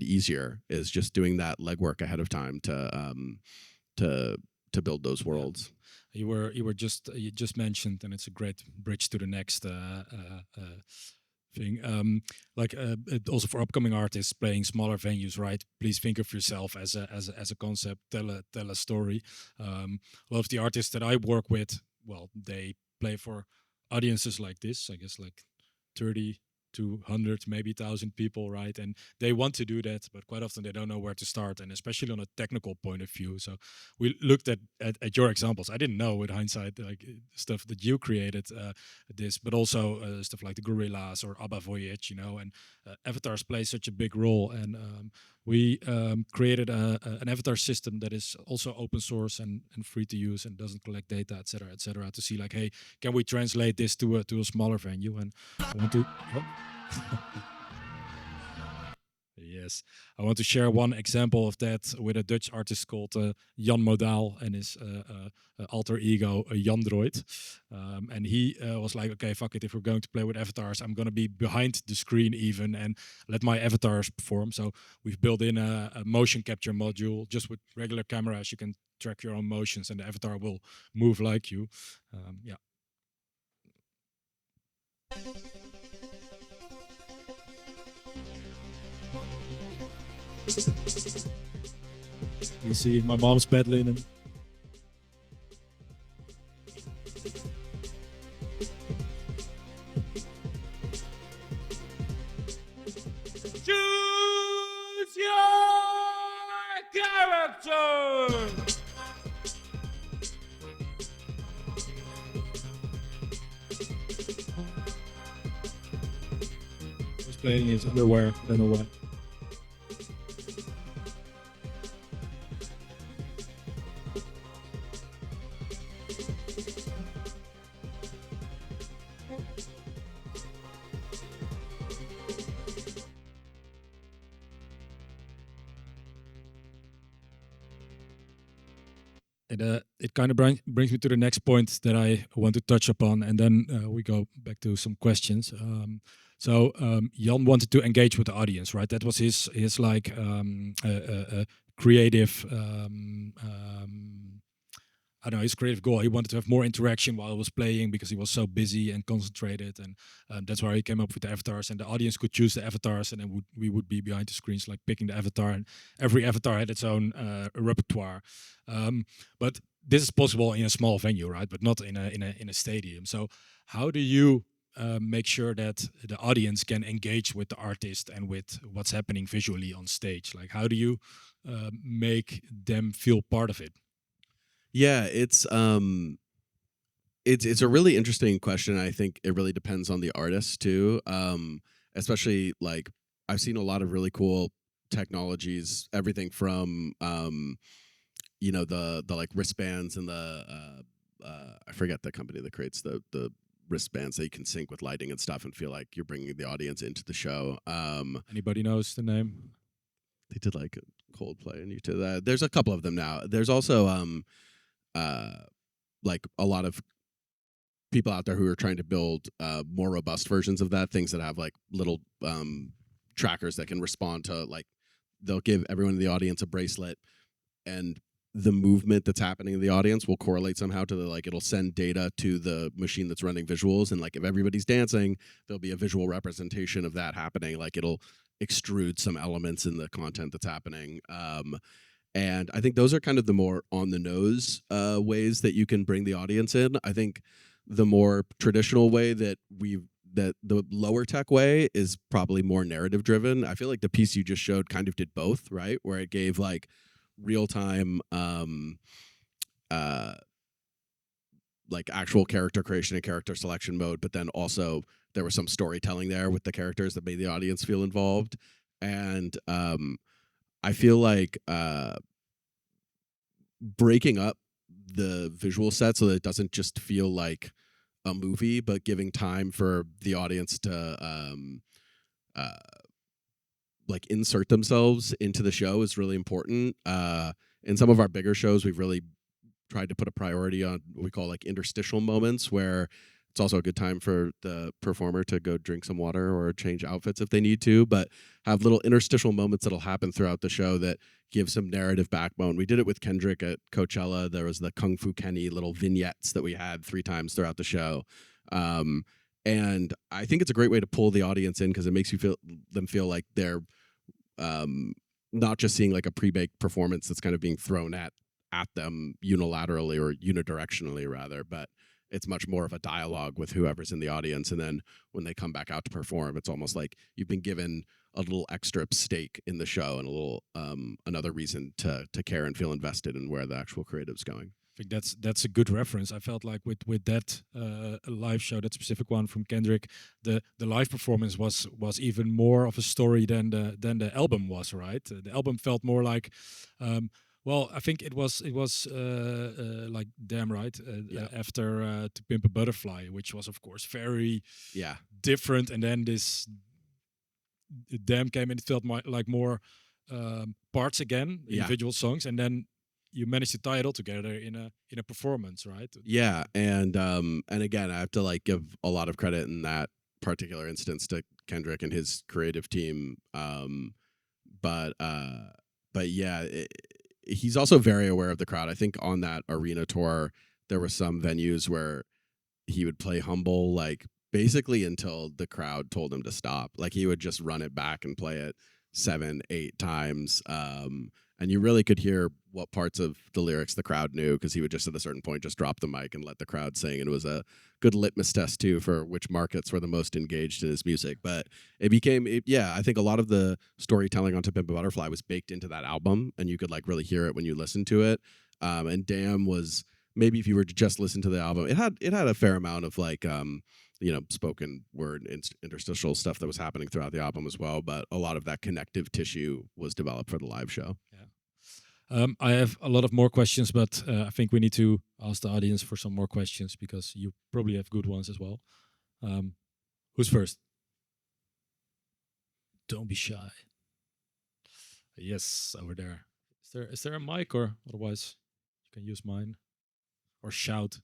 easier is just doing that legwork ahead of time to build those worlds. You just mentioned, and it's a great bridge to the next thing. Also for upcoming artists playing smaller venues, right? Please think of yourself as a concept. Tell a story. A lot of the artists that I work with, well, they play for audiences like this. I guess like 30 to 100, maybe 1,000 people, right? And they want to do that, but quite often they don't know where to start, and especially on a technical point of view. So we looked at your examples. I didn't know with hindsight, like stuff that you created, but also stuff like the Gorillas or ABBA Voyage, and avatars play such a big role. And we created an avatar system that is also open source and free to use and doesn't collect data, et cetera, to see like, hey, can we translate this to a smaller venue? And I want to... Yes, I want to share one example of that with a Dutch artist called Jan Modaal and his alter ego Jandroid. And he was like, okay, fuck it, if we're going to play with avatars, I'm going to be behind the screen even and let my avatars perform. So we've built in a motion capture module. Just with regular cameras, you can track your own motions and the avatar will move like you. Yeah. You see my mom's bed linen. Choose your character. He's playing his underwear, I don't know why. It kind of brings me to the next point that I want to touch upon, and then we go back to some questions. Jan wanted to engage with the audience, right? That was his like creative. I don't know, his creative goal. He wanted to have more interaction while he was playing because he was so busy and concentrated, and that's why he came up with the avatars. And the audience could choose the avatars, and then we would be behind the screens, like picking the avatar. And every avatar had its own repertoire. But this is possible in a small venue, right? But not in a stadium. So how do you make sure that the audience can engage with the artist and with what's happening visually on stage? Like, how do you make them feel part of it? Yeah, it's a really interesting question. I think it really depends on the artist too. Especially like I've seen a lot of really cool technologies, everything from the like wristbands and the I forget the company that creates the wristbands that you can sync with lighting and stuff and feel like you're bringing the audience into the show. Anybody knows the name? They did like Coldplay and YouTube. There's a couple of them now. There's also like a lot of people out there who are trying to build more robust versions of that, things that have like little trackers that can respond to, like, they'll give everyone in the audience a bracelet, and the movement that's happening in the audience will correlate somehow to the, like, it'll send data to the machine that's running visuals, and like if everybody's dancing, there'll be a visual representation of that happening. Like it'll extrude some elements in the content that's happening. And I think those are kind of the more on the nose ways that you can bring the audience in. I think the more traditional way that the lower tech way is probably more narrative driven. I feel like the piece you just showed kind of did both, right? Where it gave like real time like actual character creation and character selection mode, but then also there was some storytelling there with the characters that made the audience feel involved. And I feel like breaking up the visual set so that it doesn't just feel like a movie, but giving time for the audience to like insert themselves into the show is really important. In some of our bigger shows, we've really tried to put a priority on what we call like interstitial moments, where it's also a good time for the performer to go drink some water or change outfits if they need to, but have little interstitial moments that'll happen throughout the show that give some narrative backbone. We did it with Kendrick at Coachella. There was the Kung Fu Kenny little vignettes that we had 3 times throughout the show. And I think it's a great way to pull the audience in because it makes them feel like they're not just seeing like a pre-baked performance that's kind of being thrown at them unilaterally or unidirectionally rather, but it's much more of a dialogue with whoever's in the audience. And then when they come back out to perform, it's almost like you've been given a little extra stake in the show and a little another reason to care and feel invested in where the actual creative's going. I think that's a good reference. I felt like with that live show, that specific one from Kendrick, the live performance was even more of a story than the album was. Right, the album felt more like. Well, I think it was like Damn Right after To Pimp a Butterfly, which was of course very different, and then this Damn came and it felt like more parts again, individual songs, and then you managed to tie it all together in a performance, right? Yeah, and again, I have to like give a lot of credit in that particular instance to Kendrick and his creative team, but yeah. He's also very aware of the crowd. I think on that arena tour, there were some venues where he would play Humble, like basically until the crowd told him to stop. Like he would just run it back and play it 7, 8 times. And you really could hear what parts of the lyrics the crowd knew because he would just at a certain point just drop the mic and let the crowd sing. And it was a good litmus test too for which markets were the most engaged in his music. But it became, I think a lot of the storytelling on To Pimp a Butterfly was baked into that album, and you could like really hear it when you listened to it. And Damn was, maybe if you were to just listen to the album, it had a fair amount of like spoken word interstitial stuff that was happening throughout the album as well, but a lot of that connective tissue was developed for the live show. I have a lot of more questions, but I think we need to ask the audience for some more questions because you probably have good ones as well. Who's first? Don't be shy. Yes, over there. Is there a mic, or otherwise you can use mine or shout?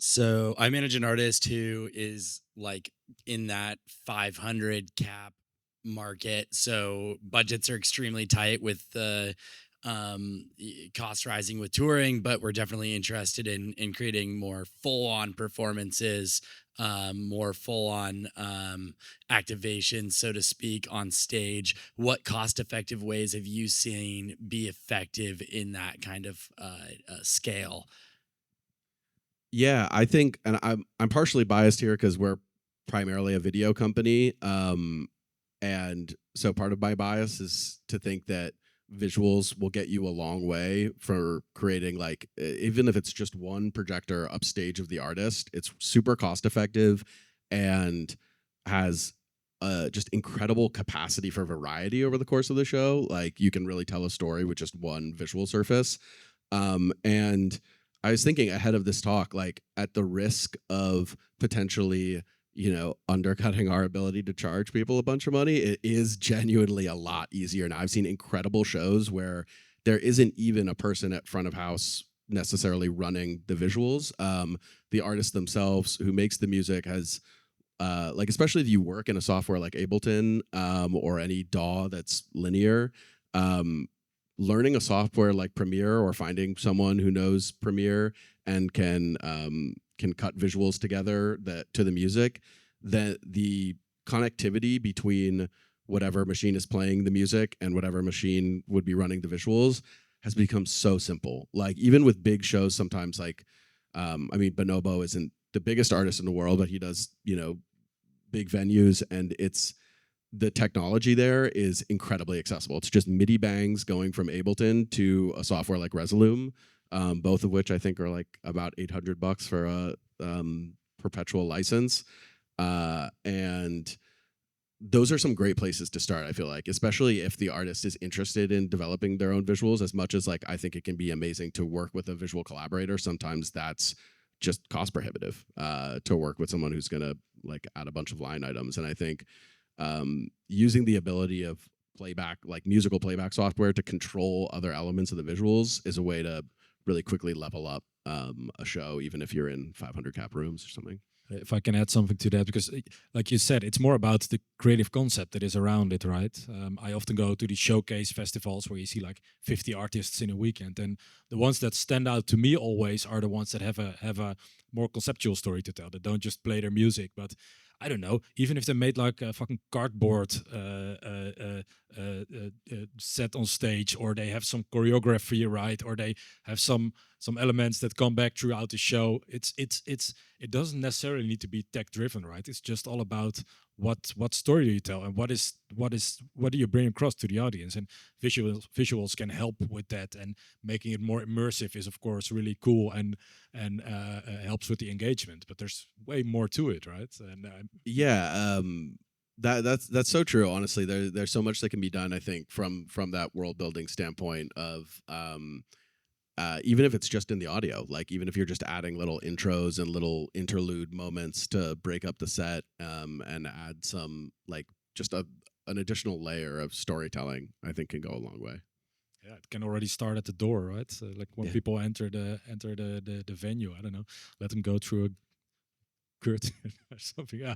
So I manage an artist who is like in that 500 cap market. So budgets are extremely tight with the cost rising with touring, but we're definitely interested in creating more full-on performances, more full-on activation, so to speak, on stage. What cost-effective ways have you seen be effective in that kind of scale? Yeah, I think, and I'm partially biased here because we're primarily a video company, and so part of my bias is to think that visuals will get you a long way for creating, like, even if it's just one projector upstage of the artist, it's super cost effective and has just incredible capacity for variety over the course of the show. Like you can really tell a story with just one visual surface. And I was thinking ahead of this talk, like at the risk of potentially, undercutting our ability to charge people a bunch of money, it is genuinely a lot easier. Now, I've seen incredible shows where there isn't even a person at front of house necessarily running the visuals. The artist themselves who makes the music has like, especially if you work in a software like Ableton or any DAW that's linear, learning a software like Premiere or finding someone who knows Premiere and can cut visuals together to the music, that the connectivity between whatever machine is playing the music and whatever machine would be running the visuals has become so simple. Like, even with big shows, sometimes, like, I mean, Bonobo isn't the biggest artist in the world, but he does, big venues, and the technology there is incredibly accessible. It's just MIDI bangs going from Ableton to a software like Resolume, both of which I think are like about $800 for a perpetual license. And those are some great places to start, I feel like, especially if the artist is interested in developing their own visuals. As much as, like, I think it can be amazing to work with a visual collaborator, sometimes that's just cost prohibitive to work with someone who's going to, like, add a bunch of line items. And I think using the ability of playback, like musical playback software, to control other elements of the visuals is a way to really quickly level up a show, even if you're in 500 cap rooms or something. If I can add something to that, because like you said, it's more about the creative concept that is around it, right? I often go to these showcase festivals where you see like 50 artists in a weekend, and the ones that stand out to me always are the ones that have a more conceptual story to tell, that don't just play their music, but I don't know, even if they made like a fucking cardboard set on stage, or they have some choreography, right, or they have some elements that come back throughout the show. It doesn't necessarily need to be tech driven, right? It's just all about what story do you tell, and what do you bring across to the audience, and visuals can help with that, and making it more immersive is of course really cool and helps with the engagement, but there's way more to it, right? And that's so true. Honestly, there's so much that can be done, I think, from that world building standpoint of even if it's just in the audio, like even if you're just adding little intros and little interlude moments to break up the set and add some, like, just an additional layer of storytelling, I think can go a long way. Yeah, it can already start at the door, right? So, like, when people enter the venue, I don't know, let them go through a curtain or something. Yeah.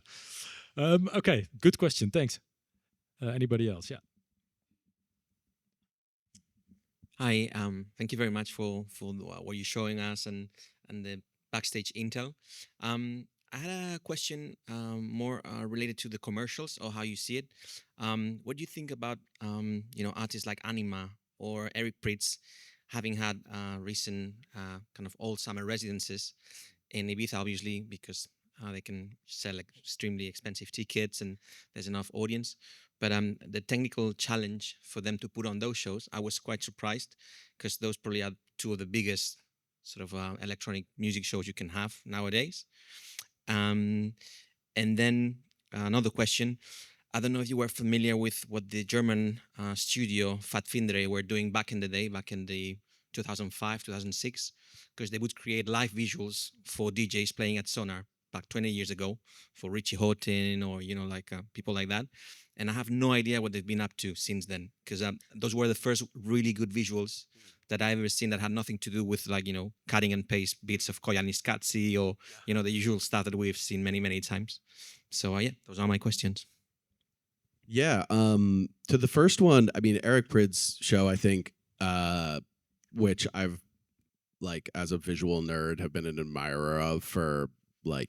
Okay, good question. Thanks. Anybody else? Yeah. Hi, thank you very much for what you're showing us and the backstage intel. I had a question more related to the commercials, or how you see it. What do you think about artists like Anima or Eric Prydz having had recent kind of all summer residences in Ibiza, obviously, because they can sell like extremely expensive tickets and there's enough audience. But the technical challenge for them to put on those shows, I was quite surprised, because those probably are two of the biggest sort of electronic music shows you can have nowadays. And then another question, I don't know if you were familiar with what the German studio Pfadfinder were doing back in the 2005, 2006, because they would create live visuals for DJs playing at Sonar back 20 years ago for Richie Houghton or, people like that. And I have no idea what they've been up to since then, because those were the first really good visuals that I've ever seen that had nothing to do with, like, cutting and paste bits of Koyanis Katsi or, the usual stuff that we've seen many, many times. So, those are my questions. Yeah. To the first one, I mean, Eric Prydz show, I think, which I've, like, as a visual nerd, have been an admirer of for, like,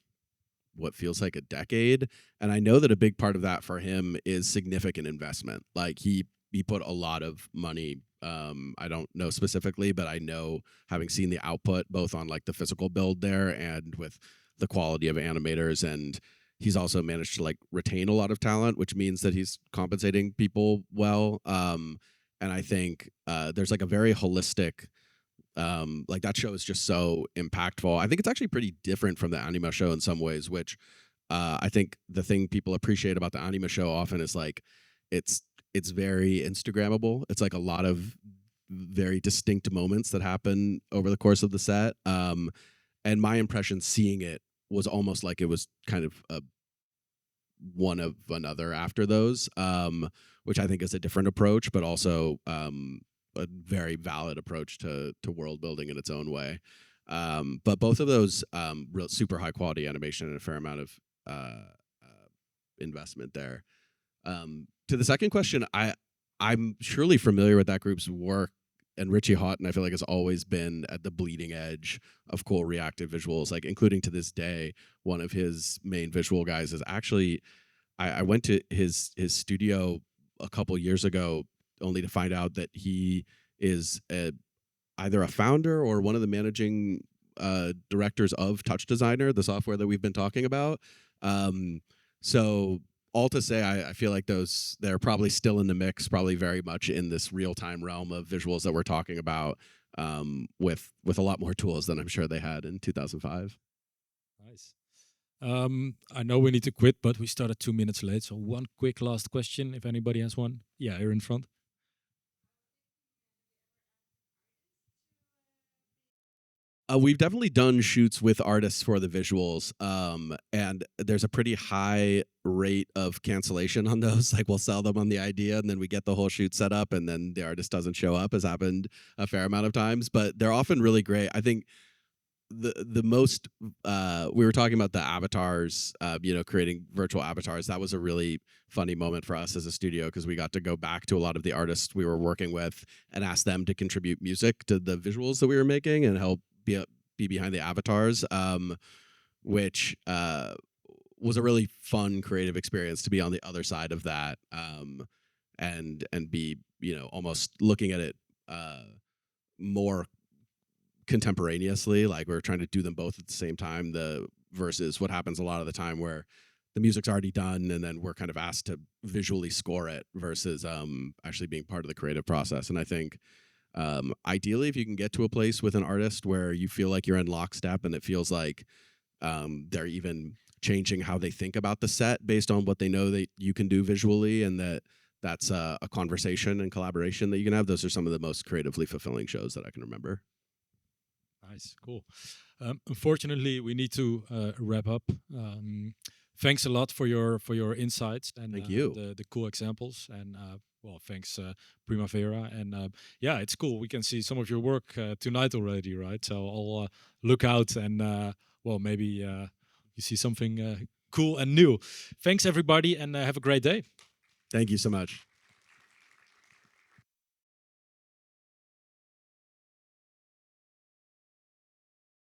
what feels like a decade. And I know that a big part of that for him is significant investment. Like, he put a lot of money. I don't know specifically, but I know, having seen the output both on, like, the physical build there and with the quality of animators, and he's also managed to, like, retain a lot of talent, which means that he's compensating people well. And I think there's, like, a very holistic, like, that show is just so impactful. I think it's actually pretty different from the Anima show in some ways, which I think the thing people appreciate about the Anima show often is, like, it's very Instagrammable. It's like a lot of very distinct moments that happen over the course of the set. And my impression seeing it was almost like it was kind of one of another after those, which I think is a different approach, but also a very valid approach to world building in its own way. But both of those real super high quality animation and a fair amount of investment there. To the second question, I'm surely familiar with that group's work, and Richie Houghton, I feel like, has always been at the bleeding edge of cool reactive visuals, like including to this day. One of his main visual guys is actually, I went to his studio a couple years ago only to find out that he is either a founder or one of the managing directors of Touch Designer, the software that we've been talking about. So all to say, I feel like they're probably still in the mix, probably very much in this real-time realm of visuals that we're talking about, with a lot more tools than I'm sure they had in 2005. Nice. I know we need to quit, but we started 2 minutes late. So one quick last question, if anybody has one. Yeah, here in front. We've definitely done shoots with artists for the visuals, and there's a pretty high rate of cancellation on those. Like, we'll sell them on the idea, and then we get the whole shoot set up, and then the artist doesn't show up, has happened a fair amount of times. But they're often really great. I think the most we were talking about the avatars, creating virtual avatars. That was a really funny moment for us as a studio, because we got to go back to a lot of the artists we were working with and ask them to contribute music to the visuals that we were making and help be behind the avatars, which was a really fun creative experience to be on the other side of that, and be almost looking at it more contemporaneously, like we're trying to do them both at the same time, versus what happens a lot of the time where the music's already done and then we're kind of asked to visually score it, versus actually being part of the creative process. And I think ideally, if you can get to a place with an artist where you feel like you're in lockstep and it feels like they're even changing how they think about the set based on what they know that you can do visually, and that's a conversation and collaboration that you can have, those are some of the most creatively fulfilling shows that I can remember. Nice, cool. Unfortunately, we need to wrap up. Thanks a lot for your insights and Thank you. The cool examples, and well, thanks Primavera, and yeah, it's cool. We can see some of your work tonight already, right? So I'll look out, and well, maybe you see something cool and new. Thanks everybody, and have a great day. Thank you so much.